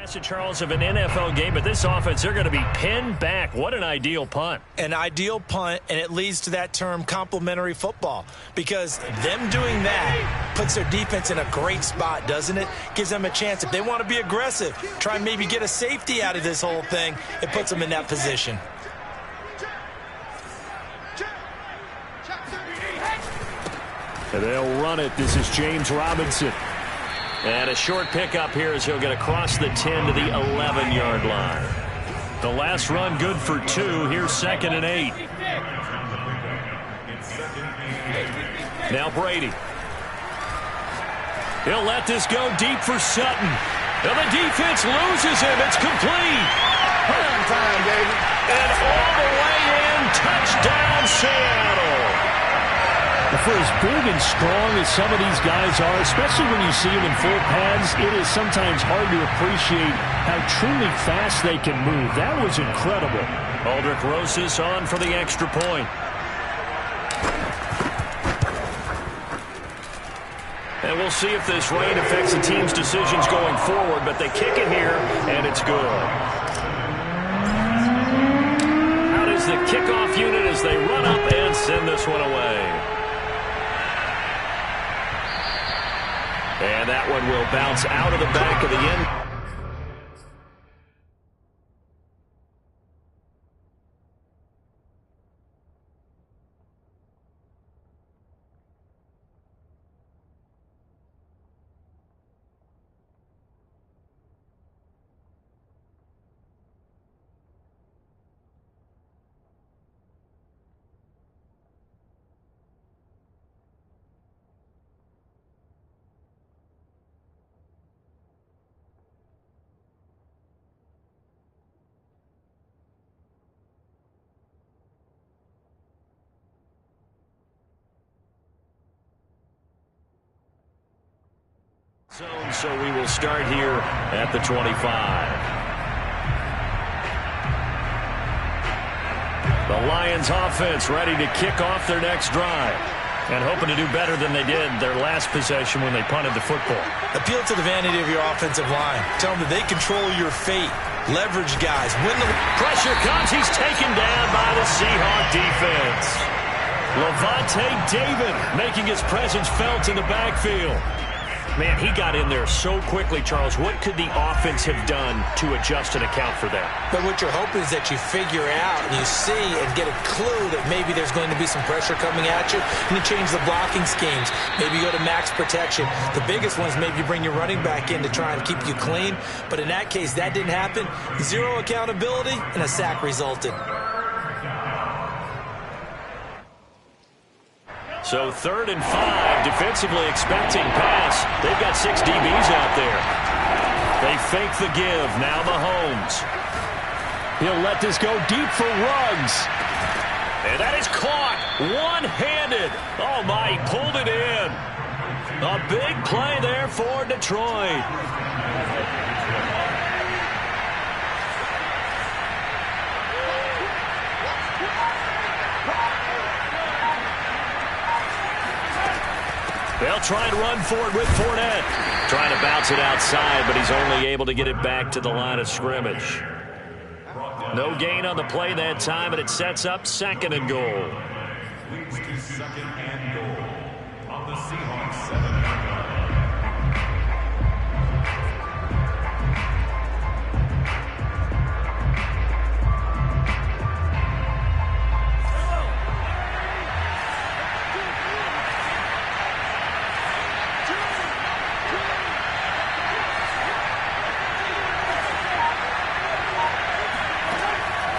Charles, of an NFL game, but this offense, they're going to be pinned back. What an ideal punt. An ideal punt, and it leads to that term complementary football, because them doing that puts their defense in a great spot, doesn't it? Gives them a chance. If they want to be aggressive, try and maybe get a safety out of this whole thing, it puts them in that position. And they'll run it. This is James Robinson. And a short pickup here as he'll get across the 10 to the 11-yard line. The last run good for 2. Here's 2nd and 8. Now Brady. He'll let this go deep for Sutton. And the defense loses him. It's complete. Prime time, baby. And all the way in. Touchdown, Seattle. For as big and strong as some of these guys are, especially when you see them in full pads, it is sometimes hard to appreciate how truly fast they can move. That was incredible. Aldrick Rosas on for the extra point. And we'll see if this rain affects the team's decisions going forward, but they kick it here, and it's good. Out is the kickoff unit as they run up and send this one away. And that one will bounce out of the back of the end. So we will start here at the 25. The Lions offense ready to kick off their next drive and hoping to do better than they did their last possession when they punted the football. Appeal to the vanity of your offensive line. Tell them that they control your fate. Leverage guys. Win the pressure comes. He's taken down by the Seahawk defense. Lavonte David making his presence felt in the backfield. Man, he got in there so quickly, Charles. What could the offense have done to adjust and account for that? But what you're hoping is that you figure out and you see and get a clue that maybe there's going to be some pressure coming at you, and you change the blocking schemes. Maybe you go to max protection. The biggest one is maybe you bring your running back in to try and keep you clean. But in that case, that didn't happen. Zero accountability, and a sack resulted. So 3rd and 5, defensively expecting pass. They've got 6 DBs out there. They fake the give. Now Mahomes. He'll let this go deep for Ruggs. And that is caught one-handed. Oh, my, he pulled it in. A big play there for Detroit. They'll try and run for it with Fournette. Trying to bounce it outside, but he's only able to get it back to the line of scrimmage. No gain on the play that time, and it sets up 2nd and goal. Leads to 2nd and goal on the Seahawks 7.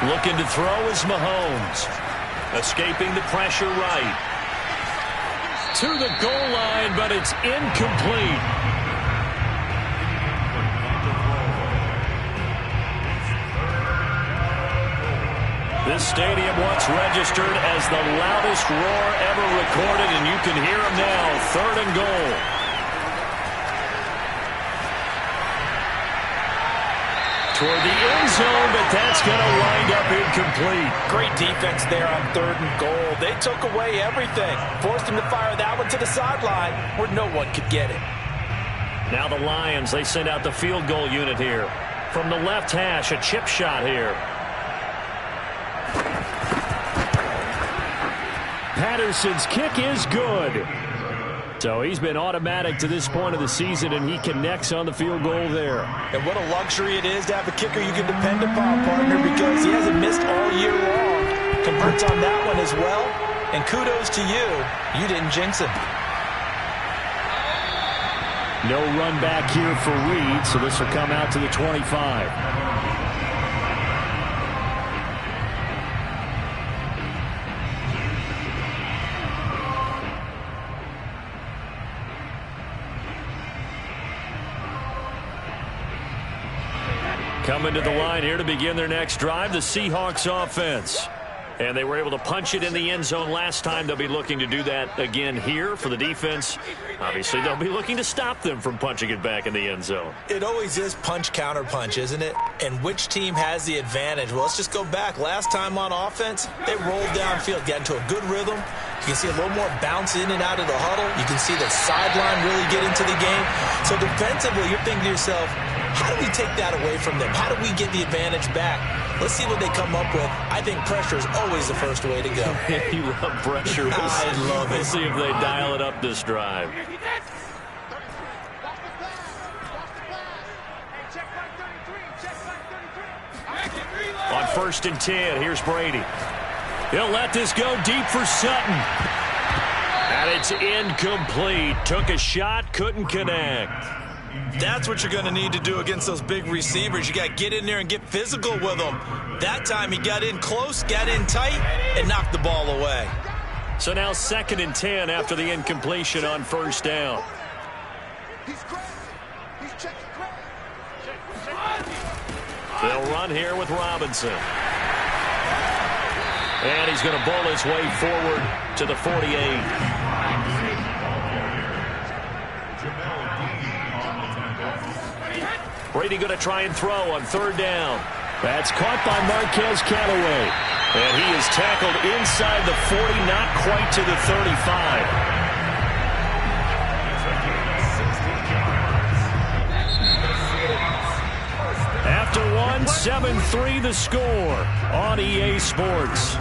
Looking to throw is Mahomes. Escaping the pressure right. To the goal line, but it's incomplete. This stadium once registered as the loudest roar ever recorded, and you can hear them now. 3rd and goal. Toward the end zone, but that's going to wind up incomplete. Great defense there on 3rd and goal. They took away everything. Forced him to fire that one to the sideline where no one could get it. Now the Lions, they send out the field goal unit here. from the left hash. A chip shot here. Patterson's kick is good. So he's been automatic to this point of the season, and he connects on the field goal there. And what a luxury it is to have a kicker you can depend upon, partner, because he hasn't missed all year long. Converts on that one as well. And kudos to you. You didn't jinx him. No run back here for Reed, so this will come out to the 25. Coming to the line here to begin their next drive, the Seahawks offense. And they were able to punch it in the end zone last time. They'll be looking to do that again here for the defense. Obviously, they'll be looking to stop them from punching it back in the end zone. It always is punch, counter punch, isn't it? And which team has the advantage? Well, let's just go back. Last time on offense, they rolled downfield, got into a good rhythm. You can see a little more bounce in and out of the huddle. You can see the sideline really get into the game. So defensively, you're thinking to yourself, how do we take that away from them? How do we get the advantage back? Let's see what they come up with. I think pressure is always the first way to go. You love pressure. I love it. We'll see if they dial it up this drive. On 1st and 10, here's Brady. He'll let this go deep for Sutton. And it's incomplete. Took a shot, couldn't connect. That's what you're going to need to do against those big receivers. You got to get in there and get physical with them. That time he got in close, got in tight, and knocked the ball away. So now 2nd and 10 after the incompletion on 1st down. They'll run here with Robinson. And he's going to bowl his way forward to the 48. Brady going to try and throw on 3rd down. That's caught by Marquez Callaway. And he is tackled inside the 40, not quite to the 35. After one, 7-3 the score on EA Sports.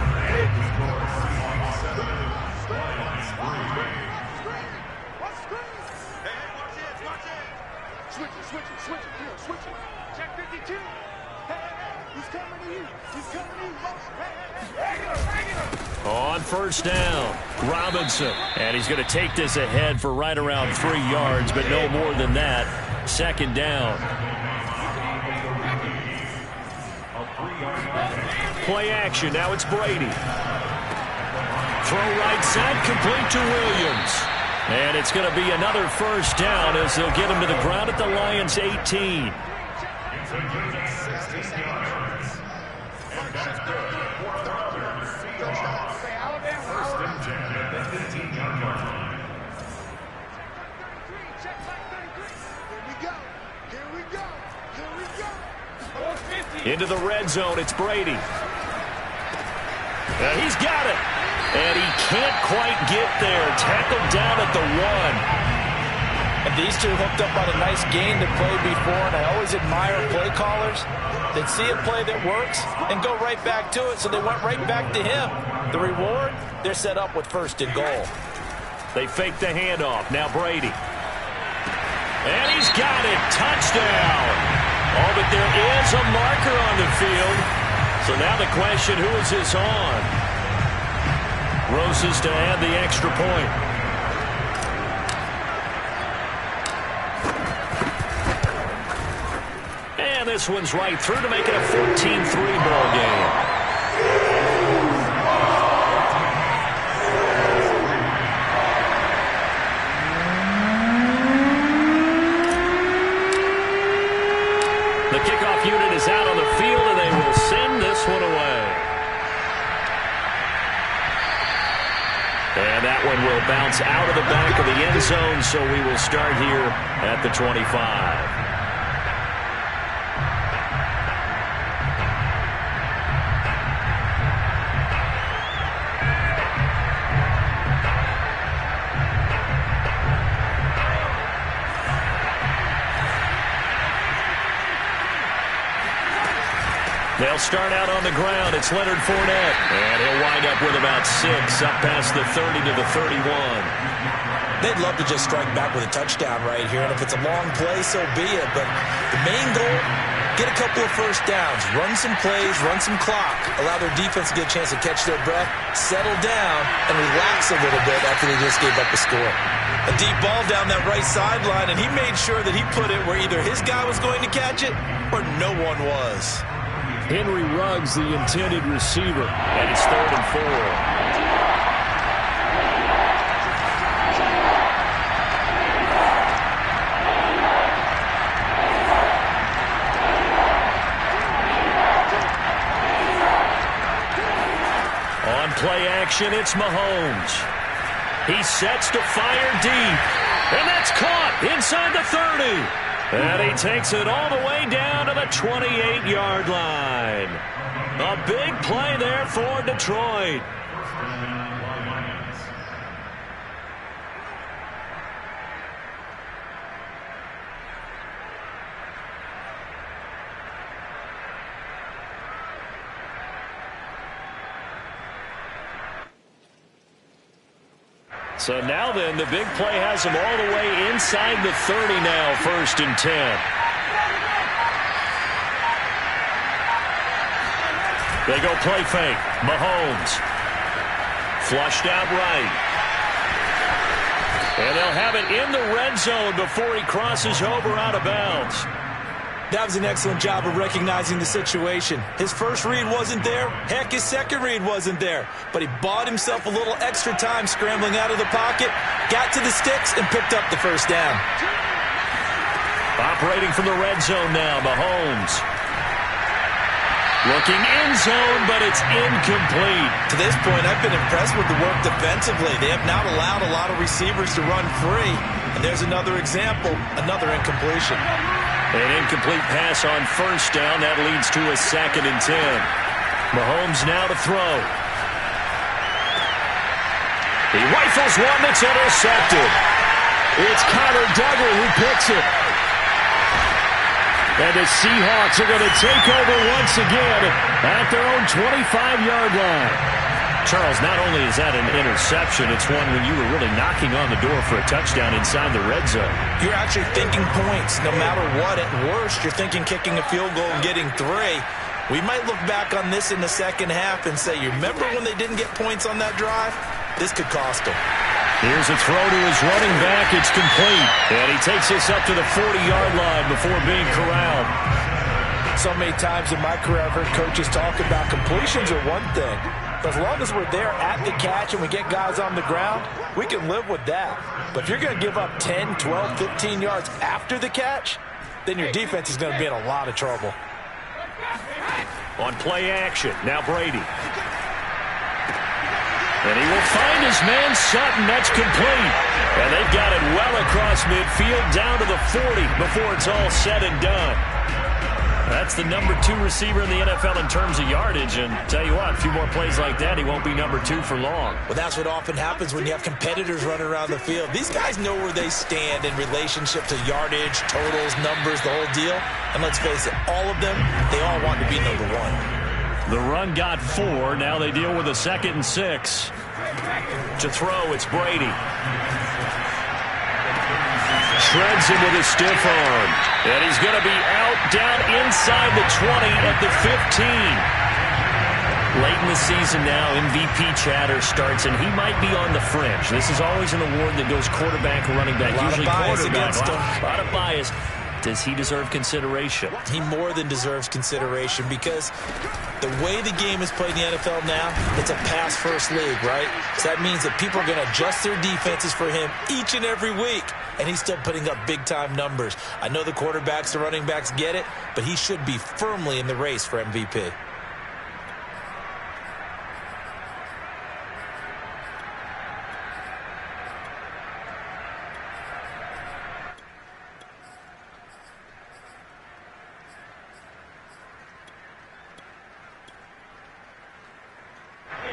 On 1st down, Robinson. And he's going to take this ahead for right around 3 yards, but no more than that. 2nd down. Play action. Now it's Brady. Throw right side, complete to Williams. And it's going to be another 1st down as they'll get him to the ground at the Lions' 18. Into the red zone, it's Brady. He's got it. And he can't quite get there. Tackled down at the 1. And these two hooked up on a nice gain that played before, and I always admire play callers that see a play that works and go right back to it, so they went right back to him. The reward, they're set up with 1st and goal. They fake the handoff. Now Brady. And he's got it. Touchdown. Oh, but there is a marker on the field. So now the question, who is this on? Roses to add the extra point. And this one's right through to make it a 14-3 ball game. The kickoff unit is out on the field, and they will send this one away. And that one will bounce out of the back of the end zone, so we will start here at the 25. They'll start out on the ground. It's Leonard Fournette. And he'll wind up with about 6 up past the 30 to the 31. They'd love to just strike back with a touchdown right here. And if it's a long play, so be it. But the main goal, get a couple of first downs, run some plays, run some clock, allow their defense to get a chance to catch their breath, settle down, and relax a little bit after they just gave up a score. A deep ball down that right sideline, and he made sure that he put it where either his guy was going to catch it or no one was. Henry Ruggs, the intended receiver, and it's 3rd and 4. Play action, it's Mahomes. He sets to fire deep. And that's caught inside the 30. And he takes it all the way down to the 28-yard line. A big play there for Detroit. So now then, the big play has him all the way inside the 30 now, 1st and 10. They go play fake. Mahomes. Flushed out right. And they'll have it in the red zone before he crosses over out of bounds. That was an excellent job of recognizing the situation. His first read wasn't there. Heck, his second read wasn't there. But he bought himself a little extra time scrambling out of the pocket, got to the sticks, and picked up the first down. Operating from the red zone now, Mahomes. Looking in zone, but it's incomplete. To this point, I've been impressed with the work defensively. They have not allowed a lot of receivers to run free. And there's another example, another incompletion. An incomplete pass on 1st down. That leads to a 2nd and 10. Mahomes now to throw. He rifles one that's intercepted. It's Connor Duggar who picks it. And the Seahawks are going to take over once again at their own 25-yard line. Charles, not only is that an interception, it's one when you were really knocking on the door for a touchdown inside the red zone. You're actually thinking points no matter what. At worst, you're thinking kicking a field goal and getting 3. We might look back on this in the second half and say, you remember when they didn't get points on that drive? This could cost them. Here's a throw to his running back. It's complete. And he takes this up to the 40-yard line before being corralled. So many times in my career, I've heard coaches talk about completions are one thing. But as long as we're there at the catch and we get guys on the ground, we can live with that. But if you're going to give up 10, 12, 15 yards after the catch, then your defense is going to be in a lot of trouble. On play action, now Brady. And he will find his man Sutton. That's complete. And they've got it well across midfield down to the 40 before it's all said and done. That's the number 2 receiver in the NFL in terms of yardage. And tell you what, a few more plays like that, he won't be number 2 for long. Well, that's what often happens when you have competitors running around the field. These guys know where they stand in relationship to yardage, totals, numbers, the whole deal. And let's face it, all of them, they all want to be number 1. The run got 4. Now they deal with a 2nd and 6. To throw, it's Brady. Shreds him with a stiff arm. And he's going to be out down inside the 20 at the 15. Late in the season now, MVP chatter starts, and he might be on the fringe. This is always an award that goes quarterback, running back, usually quarterback. A lot of bias. Does he deserve consideration? He more than deserves consideration because the way the game is played in the NFL now, it's a pass-first league, right? So that means that people are going to adjust their defenses for him each and every week, and he's still putting up big-time numbers. I know the quarterbacks, the running backs get it, but he should be firmly in the race for MVP.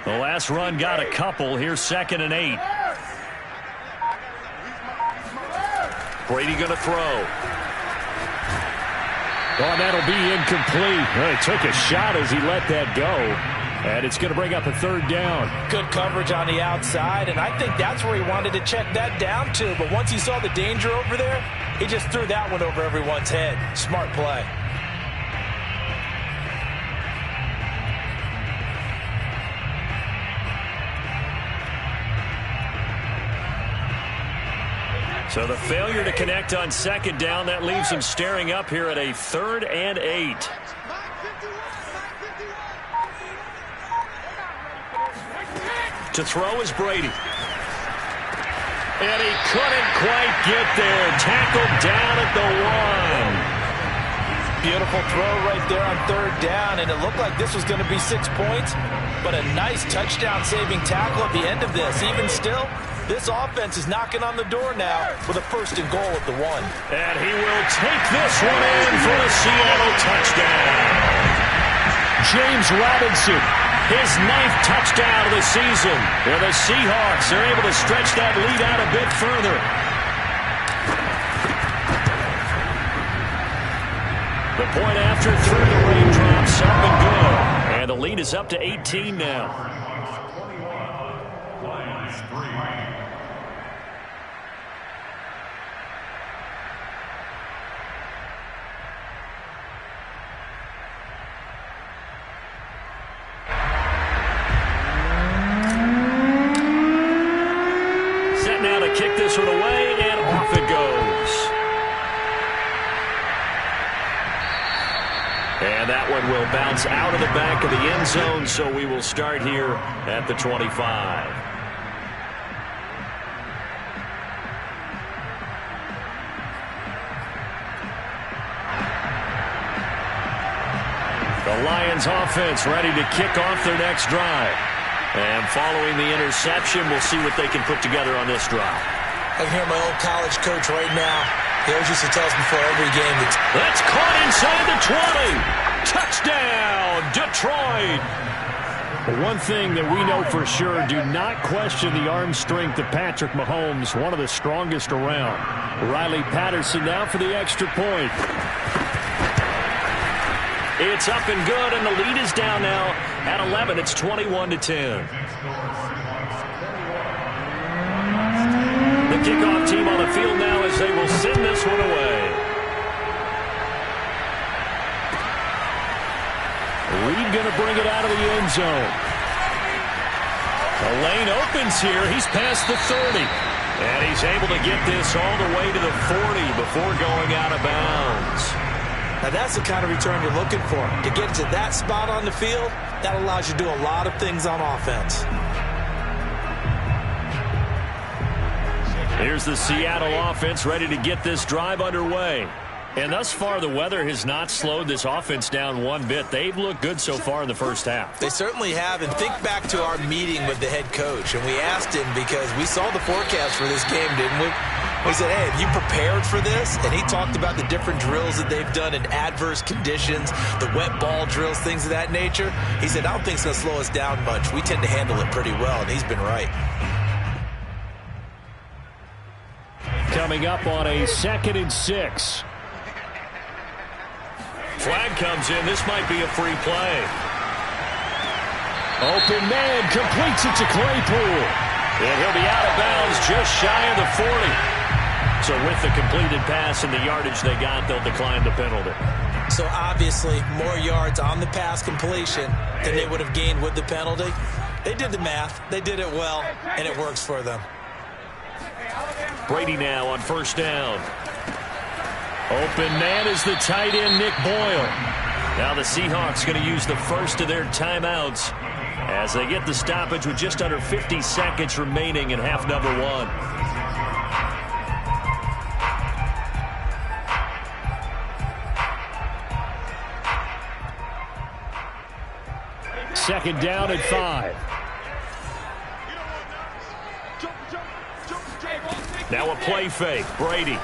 The last run got a couple. Here's 2nd and 8. Brady going to throw. Oh, and that'll be incomplete. Well, he took a shot as he let that go. And it's going to bring up a third down. Good coverage on the outside, and I think that's where he wanted to check that down to. But once he saw the danger over there, he just threw that one over everyone's head. Smart play. So the failure to connect on second down, that leaves him staring up here at a 3rd and 8. To throw is Brady. And he couldn't quite get there. Tackled down at the 1. Beautiful throw right there on 3rd down, and it looked like this was going to be 6 points, but a nice touchdown-saving tackle at the end of this. Even still, this offense is knocking on the door now with a 1st and goal at the 1. And he will take this one in for a Seattle touchdown. James Robinson, his 9th touchdown of the season. And the Seahawks are able to stretch that lead out a bit further. The point after through the raindrops, up and good. And the lead is up to 18 now. Kick this one away, and off it goes. And that one will bounce out of the back of the end zone, so we will start here at the 25. The Lions offense ready to kick off their next drive. And following the interception, we'll see what they can put together on this drive. I can hear my old college coach right now. He always used to tell us before every game. That's caught inside the 20. Touchdown, Detroit. One thing that we know for sure, do not question the arm strength of Patrick Mahomes, one of the strongest around. Riley Patterson now for the extra point. It's up and good, and the lead is down now at 11. It's 21-10. The kickoff team on the field now as they will send this one away. Reed going to bring it out of the end zone. The lane opens here. He's past the 30. And he's able to get this all the way to the 40 before going out of bounds. Now that's the kind of return you're looking for. To get to that spot on the field, that allows you to do a lot of things on offense. Here's the Seattle offense ready to get this drive underway. And thus far, the weather has not slowed this offense down one bit. They've looked good so far in the first half. They certainly have. And think back to our meeting with the head coach. And we asked him because we saw the forecast for this game, didn't we? We said, hey, have you prepared for this? And he talked about the different drills that they've done in adverse conditions, the wet ball drills, things of that nature. He said, I don't think it's going to slow us down much. We tend to handle it pretty well, and he's been right. Coming up on a 2nd and 6. Flag comes in. This might be a free play. Open man completes it to Claypool. And he'll be out of bounds just shy of the 40. So with the completed pass and the yardage they got, they'll decline the penalty. So obviously more yards on the pass completion than they would have gained with the penalty. They did the math. They did it well, and it works for them. Brady now on first down. Open man is the tight end, Nick Boyle. Now the Seahawks going to use the first of their timeouts as they get the stoppage with just under 50 seconds remaining in half number 1. Second down at 5. Now a play fake. Brady.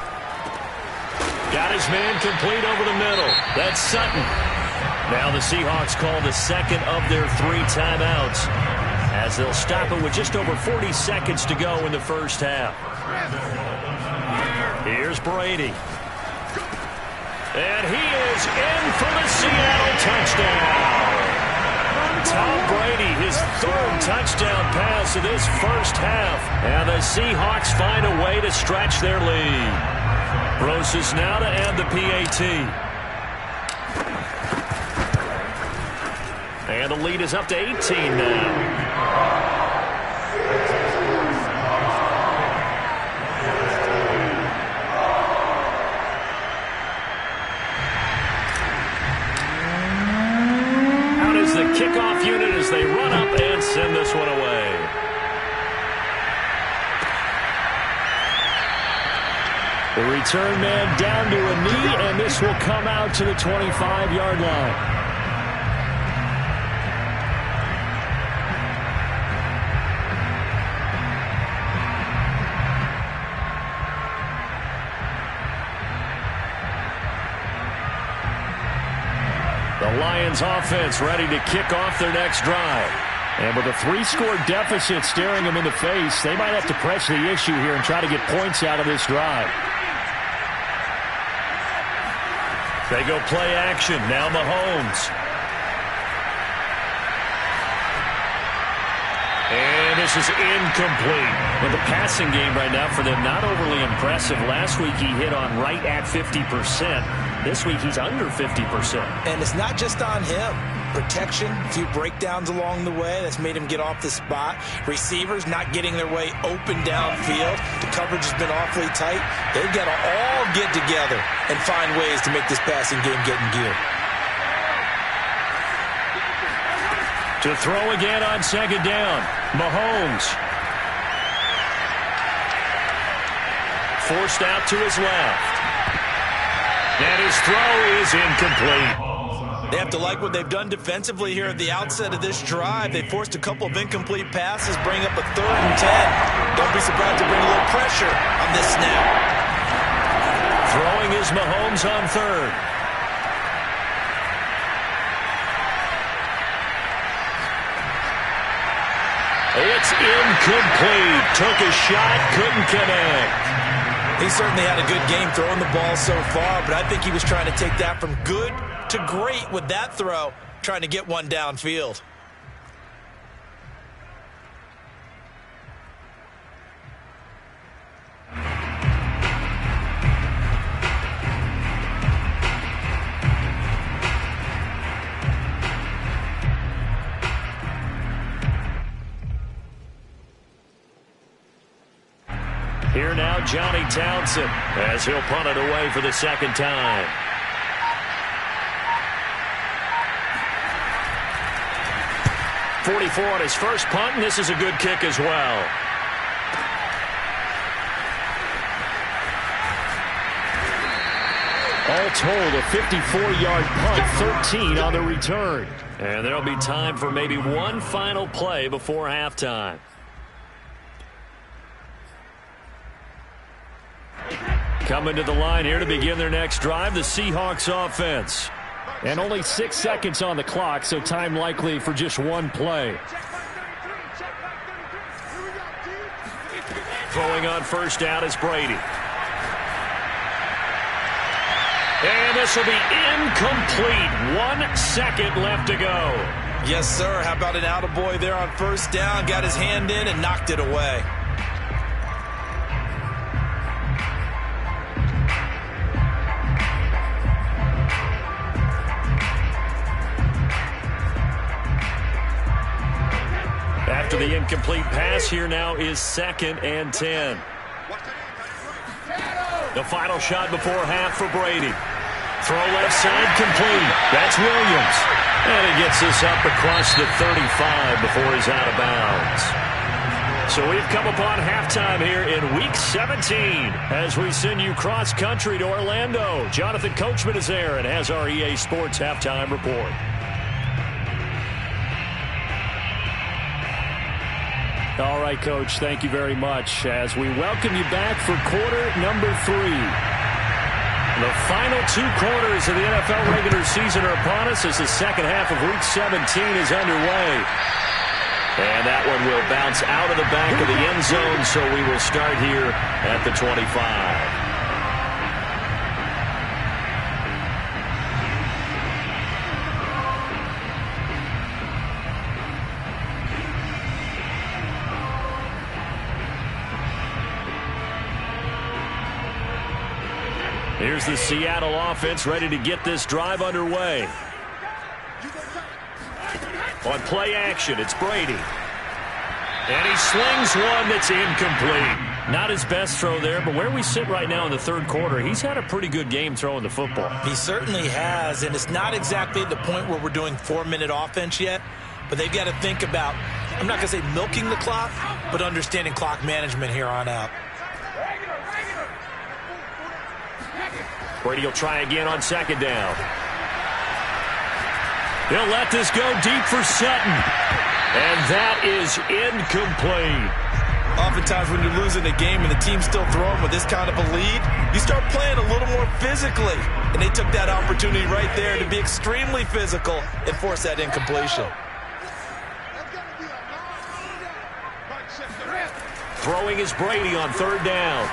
Got his man complete over the middle. That's Sutton. Now the Seahawks call the second of their 3 timeouts as they'll stop it with just over 40 seconds to go in the first half. Here's Brady. And he is in for the Seattle touchdown. Tom Brady, his third touchdown pass of this first half. And the Seahawks find a way to stretch their lead. Broses now to add the PAT. And the lead is up to 18 now. The kickoff unit as they run up and send this one away. The return man down to a knee, and this will come out to the 25-yard line. The Lions offense ready to kick off their next drive. And with a 3-score deficit staring them in the face, they might have to press the issue here and try to get points out of this drive. They go play action. Now Mahomes. And this is incomplete. Well, the passing game right now for them not overly impressive. Last week he hit on right at 50%. This week he's under 50%. And it's not just on him. Protection, a few breakdowns along the way. That's made him get off the spot. Receivers not getting their way open downfield. The coverage has been awfully tight. They've got to all get together and find ways to make this passing game get in gear. To throw again on second down. Mahomes. Forced out to his left. And his throw is incomplete. They have to like what they've done defensively here at the outset of this drive. They forced a couple of incomplete passes, bring up a 3rd and 10. Don't be surprised to bring a little pressure on this snap. Throwing is Mahomes on 3rd. It's incomplete. Took a shot, couldn't connect. He certainly had a good game throwing the ball so far, but I think he was trying to take that from good to great with that throw, trying to get one downfield. Here now, Johnny Townsend, as he'll punt it away for the second time. .44 on his first punt, and this is a good kick as well. All told, a 54-yard punt, 13 on the return. And there'll be time for maybe one final play before halftime. Coming to the line here to begin their next drive, the Seahawks offense. And only 6 seconds on the clock, so time likely for just one play. Throwing on first down is Brady. And this will be incomplete. 1 second left to go. Yes, sir. How about an attaboy there on first down? Got his hand in and knocked it away. After the incomplete pass, here now is 2nd and 10. The final shot before half for Brady. Throw left side complete. That's Williams. And he gets this up across the 35 before he's out of bounds. So we've come upon halftime here in Week 17 as we send you cross-country to Orlando. Jonathan Coachman is there and has our EA Sports halftime report. All right, Coach, thank you very much as we welcome you back for quarter number 3. The final 2 quarters of the NFL regular season are upon us as the second half of Week 17 is underway. And that one will bounce out of the back of the end zone, so we will start here at the 25. here's the Seattle offense ready to get this drive underway. On play action, it's Brady. And he slings one that's incomplete. Not his best throw there, but where we sit right now in the third quarter, he's had a pretty good game throwing the football. He certainly has, and it's not exactly at the point where we're doing 4-minute offense yet, but they've got to think about, I'm not going to say milking the clock, but understanding clock management here on out. Brady will try again on second down. He'll let this go deep for Sutton. And that is incomplete. Oftentimes when you're losing a game and the team's still throwing with this kind of a lead, you start playing a little more physically. And they took that opportunity right there to be extremely physical and force that incompletion. Throwing is Brady on third down.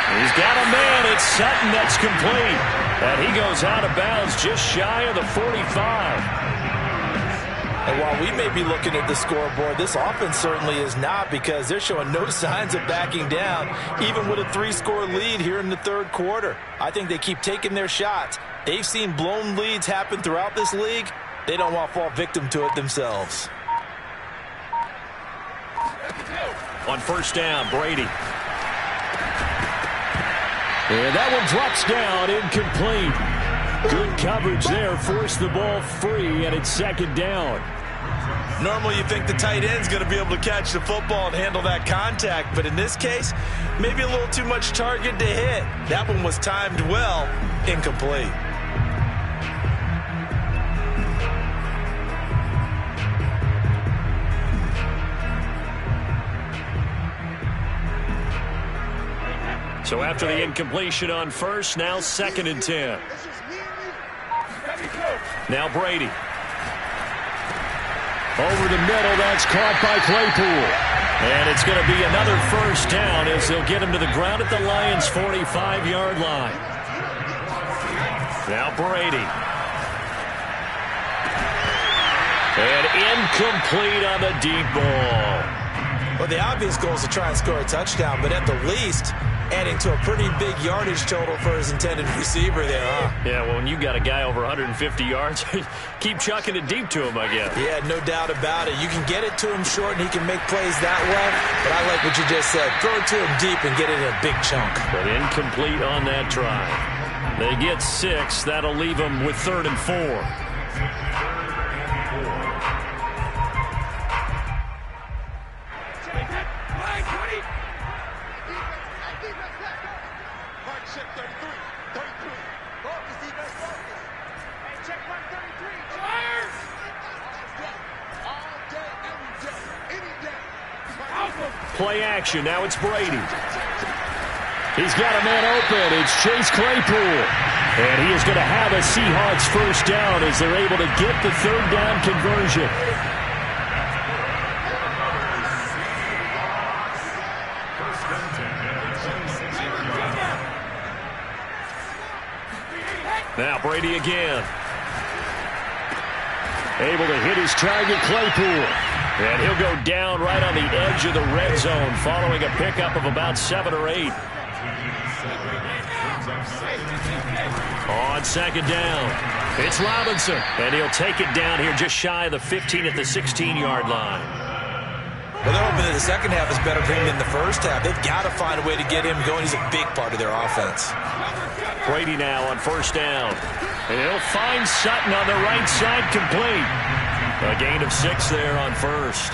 He's got a man. It's Sutton that's complete. And he goes out of bounds just shy of the 45. And while we may be looking at the scoreboard, this offense certainly is not, because they're showing no signs of backing down, even with a 3-score lead here in the third quarter. I think they keep taking their shots. They've seen blown leads happen throughout this league. They don't want to fall victim to it themselves. On first down, Brady. And that one drops down, incomplete. Good coverage there, forced the ball free, and it's second down. Normally you think the tight end's going to be able to catch the football and handle that contact, but in this case, maybe a little too much target to hit. That one was timed well, incomplete. So after the incompletion on first, now second and 10. Now Brady. Over the middle, that's caught by Claypool. And it's going to be another first down as they'll get him to the ground at the Lions' 45-yard line. Now Brady. And incomplete on the deep ball. Well, the obvious goal is to try and score a touchdown, but at the least, adding to a pretty big yardage total for his intended receiver there, huh? Yeah, well, when you got a guy over 150 yards, keep chucking it deep to him, I guess. Yeah, no doubt about it. You can get it to him short, and he can make plays that way, but I like what you just said. Throw it to him deep and get it in a big chunk. But incomplete on that try. They get 6. That'll leave them with 3rd and 4. Play action. Now it's Brady. He's got a man open. It's Chase Claypool. And he is going to have a Seahawks first down as they're able to get the third down conversion. Now Brady again. Able to hit his target, Claypool. And he'll go down right on the edge of the red zone following a pickup of about 7 or 8. On second down, it's Robinson. And he'll take it down here just shy of the 15 at the 16-yard line. Well, they're hoping that the second half is better for him than the first half. They've got to find a way to get him going. He's a big part of their offense. Brady now on first down. And he'll find Sutton on the right side, complete. A gain of 6 there on first.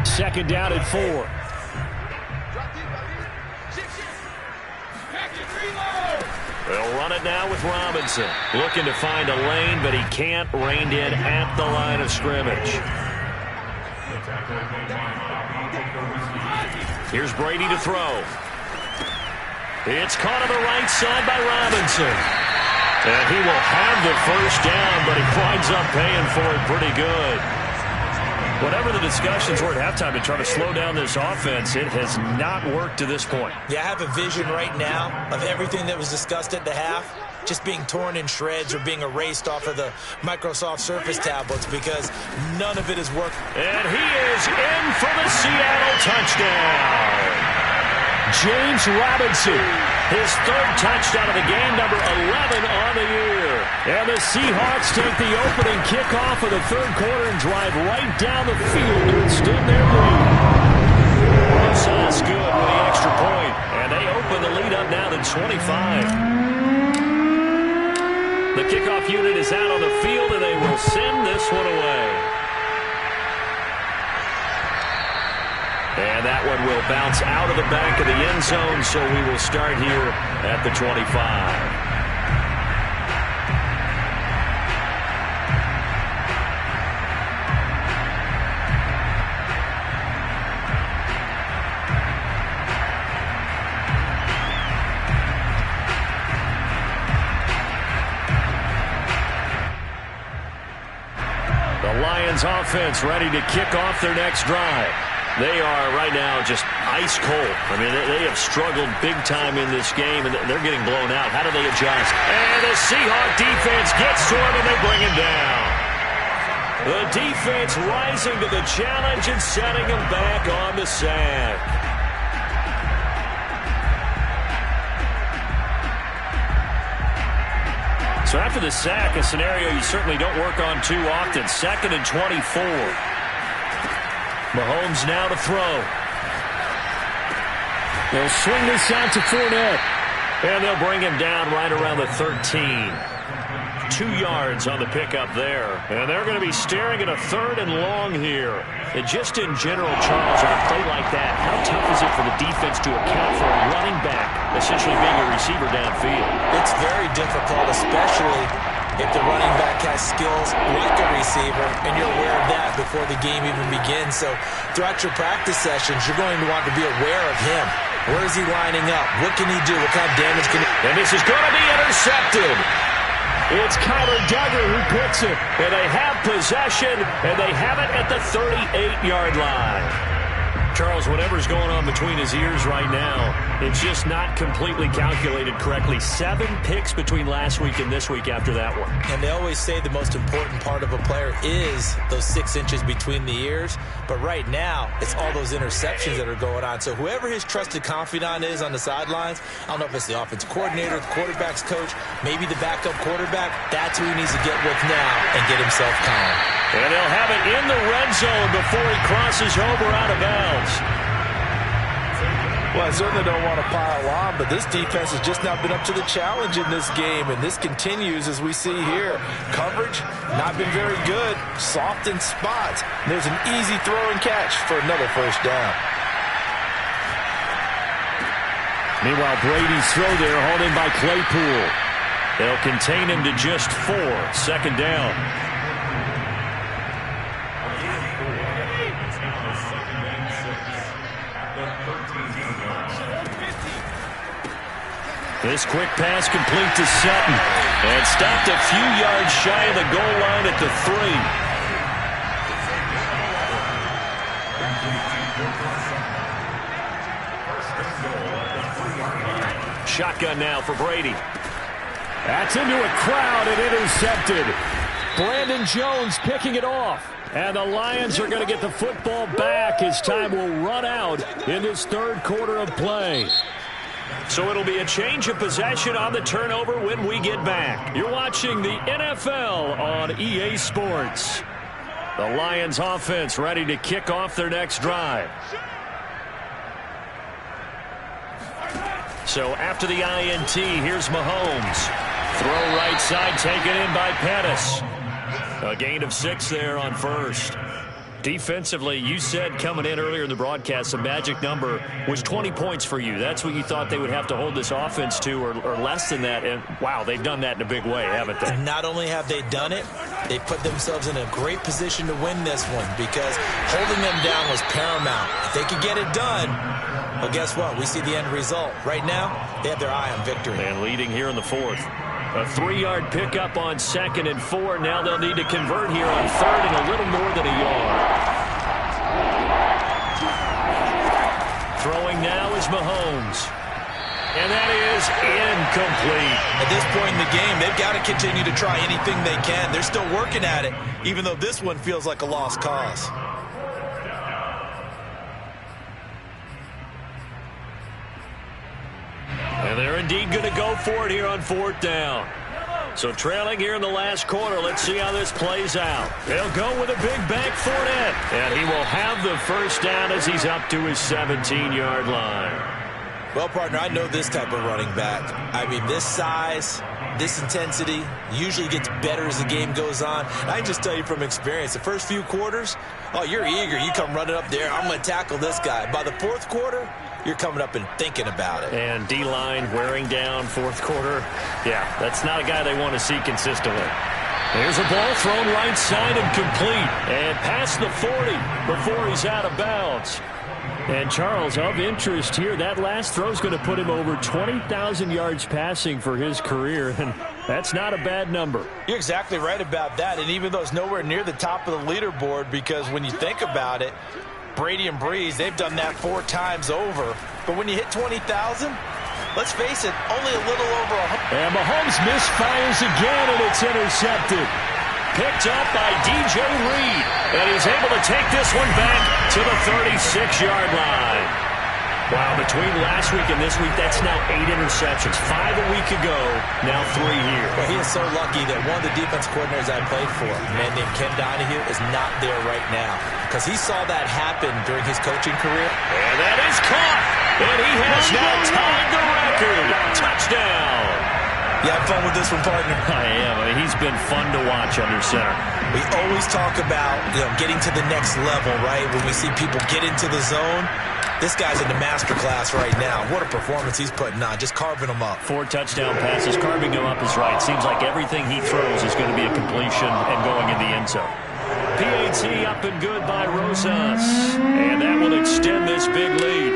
Second down at 4. They'll run it now with Robinson. Looking to find a lane, but he can't. Reined in at the line of scrimmage. Here's Brady to throw. It's caught on the right side by Robinson. And he will have the first down, but he winds up paying for it pretty good. Whatever the discussions were at halftime to try to slow down this offense, it has not worked to this point. Yeah, I have a vision right now of everything that was discussed at the half. just being torn in shreds or being erased off of the Microsoft Surface tablets, because none of it is working. And he is in for the Seattle touchdown. James Robinson, his third touchdown of the game, number 11 on the year. And the Seahawks take the opening kickoff of the third quarter and drive right down the field to extend their lead. Rosas good with the extra point, and they open the lead up now to 25. The kickoff unit is out on the field, and they will send this one away. And that one will bounce out of the back of the end zone, so we will start here at the 25. The Lions offense ready to kick off their next drive. They are right now just ice cold. I mean, they have struggled big time in this game, and they're getting blown out. How do they adjust? And the Seahawks defense gets to him, and they bring him down. The defense rising to the challenge and setting him back on the sack. So after the sack, a scenario you certainly don't work on too often. 2nd and 24. Mahomes now to throw. They'll swing this out to Fournette. And they'll bring him down right around the 13. 2 yards on the pickup there. And they're going to be staring at a 3rd and long here. And just in general, Charles, on a play like that, how tough is it for the defense to account for a running back essentially being a receiver downfield? It's very difficult, especially if the running back has skills like a receiver, and you're aware of that before the game even begins. So throughout your practice sessions, you're going to want to be aware of him. Where is he lining up? What can he do? What kind of damage can he do? And this is going to be intercepted. It's Kyler Duggar who picks it. And they have possession, and they have it at the 38-yard line. Charles, whatever's going on between his ears right now, it's just not completely calculated correctly. 7 picks between last week and this week after that one. And they always say the most important part of a player is those 6 inches between the ears. But right now, it's all those interceptions that are going on. So whoever his trusted confidant is on the sidelines, I don't know if it's the offensive coordinator, the quarterback's coach, maybe the backup quarterback, that's who he needs to get with now and get himself calm. And they'll have it in the red zone before he crosses over out of bounds. Well, I certainly don't want to pile on, but this defense has just not been up to the challenge in this game, and this continues as we see here. Coverage, not been very good, soft in spots. There's an easy throw and catch for another first down. Meanwhile, Brady's throw there, hauled in by Claypool. They'll contain him to just 4. 2nd down. This quick pass complete to Sutton. And stopped a few yards shy of the goal line at the 3. Shotgun now for Brady. That's into a crowd and intercepted. Brandon Jones picking it off. And the Lions are going to get the football back as time will run out in this 3rd quarter of play. So it'll be a change of possession on the turnover when we get back. You're watching the NFL on EA Sports. The Lions offense ready to kick off their next drive. So after the INT, here's Mahomes. Throw right side, taken in by Pettis. A gain of 6 there on first. Defensively, you said coming in earlier in the broadcast, the magic number was 20 points for you. That's what you thought they would have to hold this offense to, or less than that. And, wow, they've done that in a big way, haven't they? Not only have they done it, they put themselves in a great position to win this one, because holding them down was paramount. If they could get it done, well, guess what? We see the end result. Right now, they have their eye on victory. And leading here in the 4th. A 3-yard pickup on 2nd and 4. Now they'll need to convert here on 3rd and a little more than a yard. Throwing now is Mahomes. And that is incomplete. At this point in the game, they've got to continue to try anything they can. They're still working at it, even though this one feels like a lost cause. And they're indeed going to go for it here on 4th down. So trailing here in the last quarter, let's see how this plays out. They'll go with a big back Fournette. And he will have the first down as he's up to his 17-yard line. Well, partner, I know this type of running back. I mean, this size, this intensity usually gets better as the game goes on. I can just tell you from experience, the first few quarters, oh, you're eager. You come running up there, I'm going to tackle this guy. By the 4th quarter, you're coming up and thinking about it. And D-line wearing down 4th quarter. Yeah, that's not a guy they want to see consistently. There's a ball thrown right side and complete. And past the 40 before he's out of bounds. And, Charles, of interest here, that last throw is going to put him over 20,000 yards passing for his career, and that's not a bad number. You're exactly right about that, and even though it's nowhere near the top of the leaderboard, because when you think about it, Brady and Breeze, they've done that 4 times over. But when you hit 20,000, let's face it, only a little over 100. And Mahomes misfires again, and it's intercepted. Picked up by DJ Reed. And he's able to take this one back to the 36-yard line. Wow, between last week and this week, that's now 8 interceptions. 5 a week ago, now 3 here. Well, he is so lucky that one of the defense coordinators I played for, a man named Ken Donahue, is not there right now. Because he saw that happen during his coaching career. And that is caught. And he has now tied the record. Touchdown. You have fun with this one, partner? I am. I mean, he's been fun to watch under center. We always talk about, getting to the next level, right? When we see people get into the zone, this guy's in the master class right now. What a performance he's putting on, just carving them up. 4 touchdown passes. Carving them up is right. Seems like everything he throws is going to be a completion and going in the end zone. PAT up and good by Rosas. And that will extend this big lead.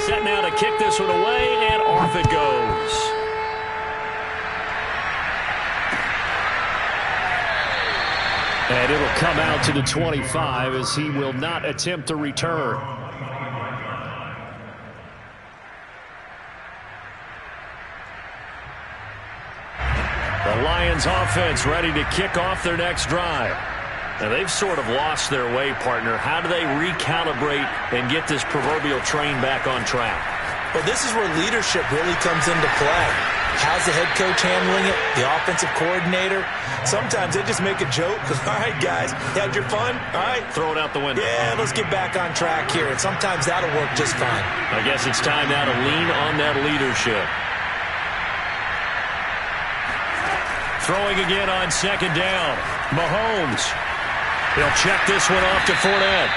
Set now to kick this one away, and off it goes. And it'll come out to the 25 as he will not attempt a return. The Lions offense ready to kick off their next drive. Now they've sort of lost their way, partner. How do they recalibrate and get this proverbial train back on track? Well, this is where leadership really comes into play. How's the head coach handling it? The offensive coordinator? Sometimes they just make a joke. All right, guys, you had your fun? All right. Throw it out the window. Yeah, let's get back on track here. And sometimes that'll work just fine. I guess it's time now to lean on that leadership. Throwing again on 2nd down. Mahomes. He'll check this one off to Fournette.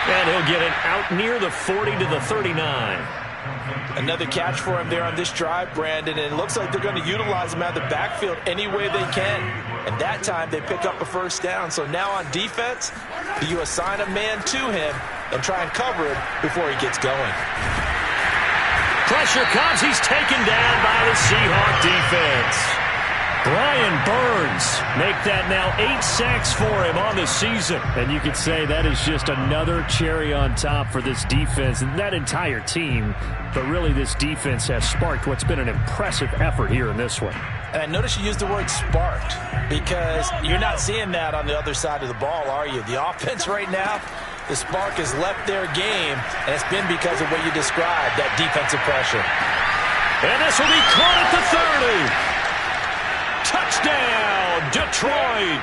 And he'll get it out near the 40 to the 39. Another catch for him there on this drive, Brandon, and it looks like they're going to utilize him out of the backfield any way they can. And that time they pick up a first down. So now on defense, you assign a man to him and try and cover him before he gets going. Pressure comes. He's taken down by the Seahawk defense. Brian Burns make that now 8 sacks for him on the season. And you could say that is just another cherry on top for this defense and that entire team. But really this defense has sparked what's been an impressive effort here in this one. And I notice you used the word sparked because you're not seeing that on the other side of the ball, are you? The offense right now, the spark has left their game, and it's been because of what you described, that defensive pressure. And this will be caught at the 30. Touchdown, Detroit.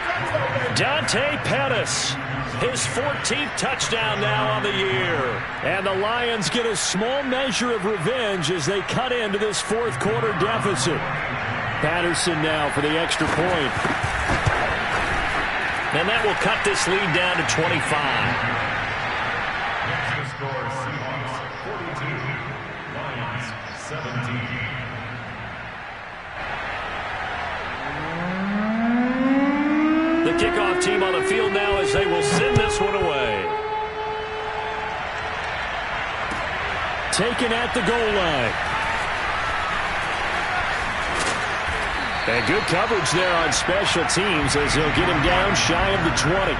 Dante Pettis, his 14th touchdown now on the year. And the Lions get a small measure of revenge as they cut into this 4th quarter deficit. Patterson now for the extra point. And that will cut this lead down to 25. The score, Seahawks 42, Lions 17. The kickoff team on the field now as they will send this one away. Taken at the goal line. And good coverage there on special teams as they'll get him down shy of the 20.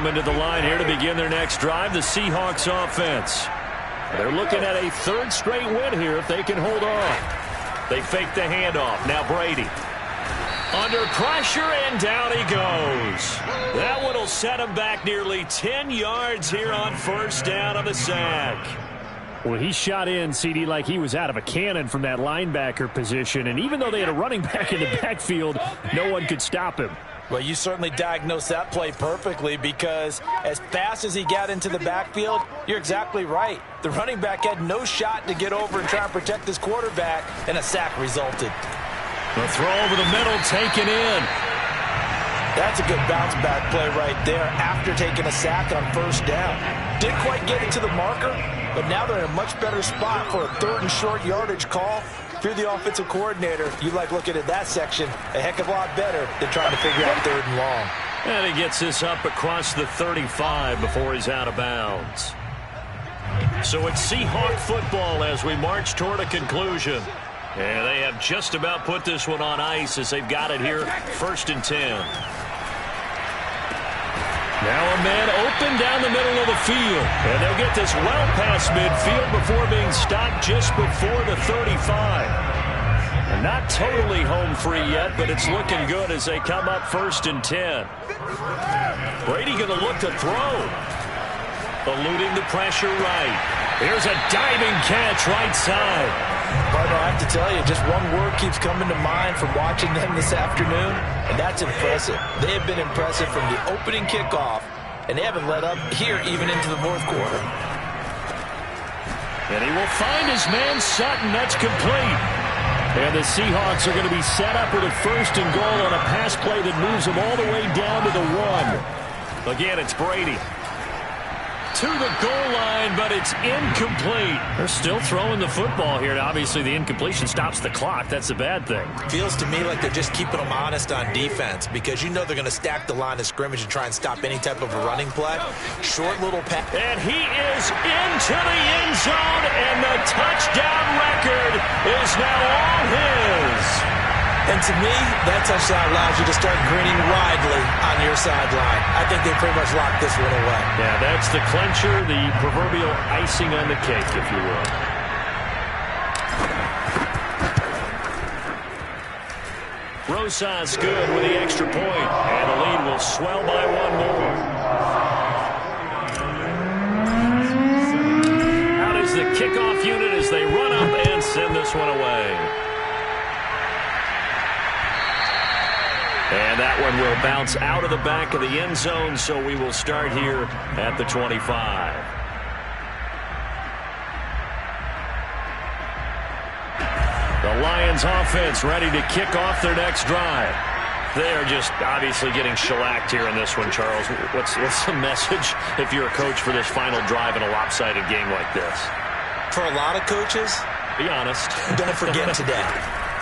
coming to the line here to begin their next drive, the Seahawks offense. They're looking at a third straight win here if they can hold on. They fake the handoff. Now Brady. Under pressure, and down he goes. That one will set him back nearly 10 yards here on first down on the sack. Well, he shot in, CD, like he was out of a cannon from that linebacker position. And even though they had a running back in the backfield, no one could stop him. Well, you certainly diagnosed that play perfectly, because as fast as he got into the backfield, you're exactly right. The running back had no shot to get over and try and protect his quarterback, and a sack resulted. The throw over the middle taken in. That's a good bounce back play right there after taking a sack on first down. Didn't quite get it to the marker, but now they're in a much better spot for a third and short yardage call. If you're the offensive coordinator, you like looking at that section a heck of a lot better than trying to figure out third and long. And he gets this up across the 35 before he's out of bounds. So it's Seahawk football as we march toward a conclusion. And they have just about put this one on ice as they've got it here, 1st and 10. Now a man open down the middle of the field. And they'll get this well past midfield before being stopped just before the 35. And not totally home free yet, but it's looking good as they come up 1st and 10. Brady going to look to throw. Eluding the pressure right. Here's a diving catch right side. Partner, I have to tell you, just one word keeps coming to mind from watching them this afternoon, and that's impressive. They have been impressive from the opening kickoff, and they haven't let up here even into the 4th quarter. And he will find his man Sutton. That's complete. And the Seahawks are going to be set up with a 1st and goal on a pass play that moves them all the way down to the 1. Again, it's Brady. To the goal line, but it's incomplete. They're still throwing the football here. Obviously, the incompletion stops the clock. That's the bad thing. Feels to me like they're just keeping them honest on defense, because you know they're going to stack the line of scrimmage and try and stop any type of a running play. Short little pass. And he is into the end zone, and the touchdown record is now all his. And to me, that touchdown allows you to start grinning widely on your sideline. I think they pretty much locked this one away. Yeah, that's the clincher, the proverbial icing on the cake, if you will. Rosas good with the extra point, and the lead will swell by one more. Out is the kickoff unit as they run up and send this one away. And that one will bounce out of the back of the end zone, so we will start here at the 25. The Lions offense ready to kick off their next drive. They are just obviously getting shellacked here in this one, Charles. What's the message if you're a coach for this final drive in a lopsided game like this? For a lot of coaches, be honest. Don't forget today.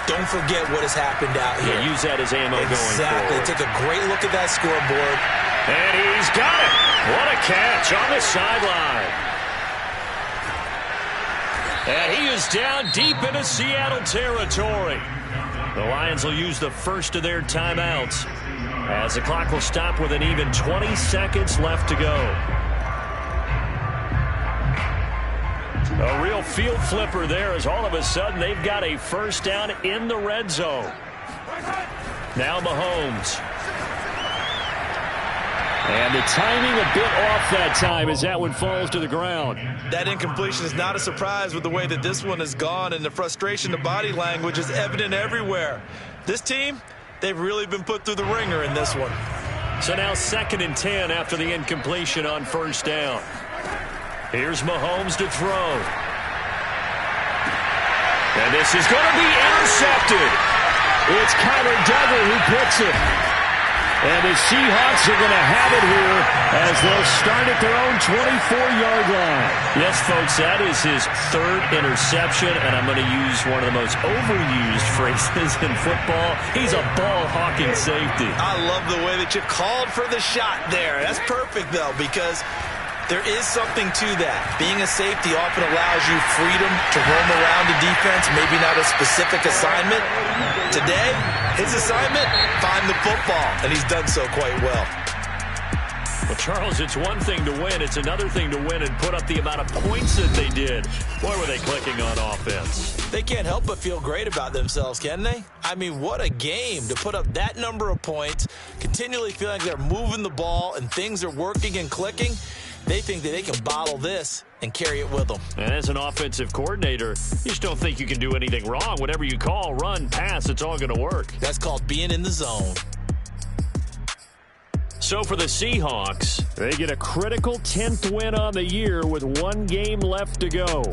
Don't forget what has happened out here. Yeah, use that as ammo going forward. Exactly. Take a great look at that scoreboard. And he's got it. What a catch on the sideline. And he is down deep into Seattle territory. The Lions will use the first of their timeouts as the clock will stop with an even 20 seconds left to go. A real field flipper there as all of a sudden they've got a first down in the red zone. Now Mahomes. And the timing a bit off that time as that one falls to the ground. That incompletion is not a surprise with the way that this one has gone, and the frustration, the body language is evident everywhere. This team, they've really been put through the ringer in this one. So now 2nd and 10 after the incompletion on first down. Here's Mahomes to throw. And this is going to be intercepted. It's Kyler Duggar who picks it. And the Seahawks are going to have it here as they'll start at their own 24-yard line. Yes, folks, that is his 3rd interception, and I'm going to use one of the most overused phrases in football. He's a ball-hawking safety. I love the way that you called for the shot there. That's perfect, though, because there is something to that. Being a safety often allows you freedom to roam around the defense, maybe not a specific assignment. Today, his assignment, find the football, and he's done so quite well. Well, Charles, it's one thing to win. It's another thing to win and put up the amount of points that they did. Boy, were they clicking on offense. They can't help but feel great about themselves, can they? I mean, what a game to put up that number of points, continually feeling like they're moving the ball and things are working and clicking. They think that they can bottle this and carry it with them. And as an offensive coordinator, you just don't think you can do anything wrong. Whatever you call, run, pass, it's all going to work. That's called being in the zone. So for the Seahawks, they get a critical 10th win on the year with one game left to go.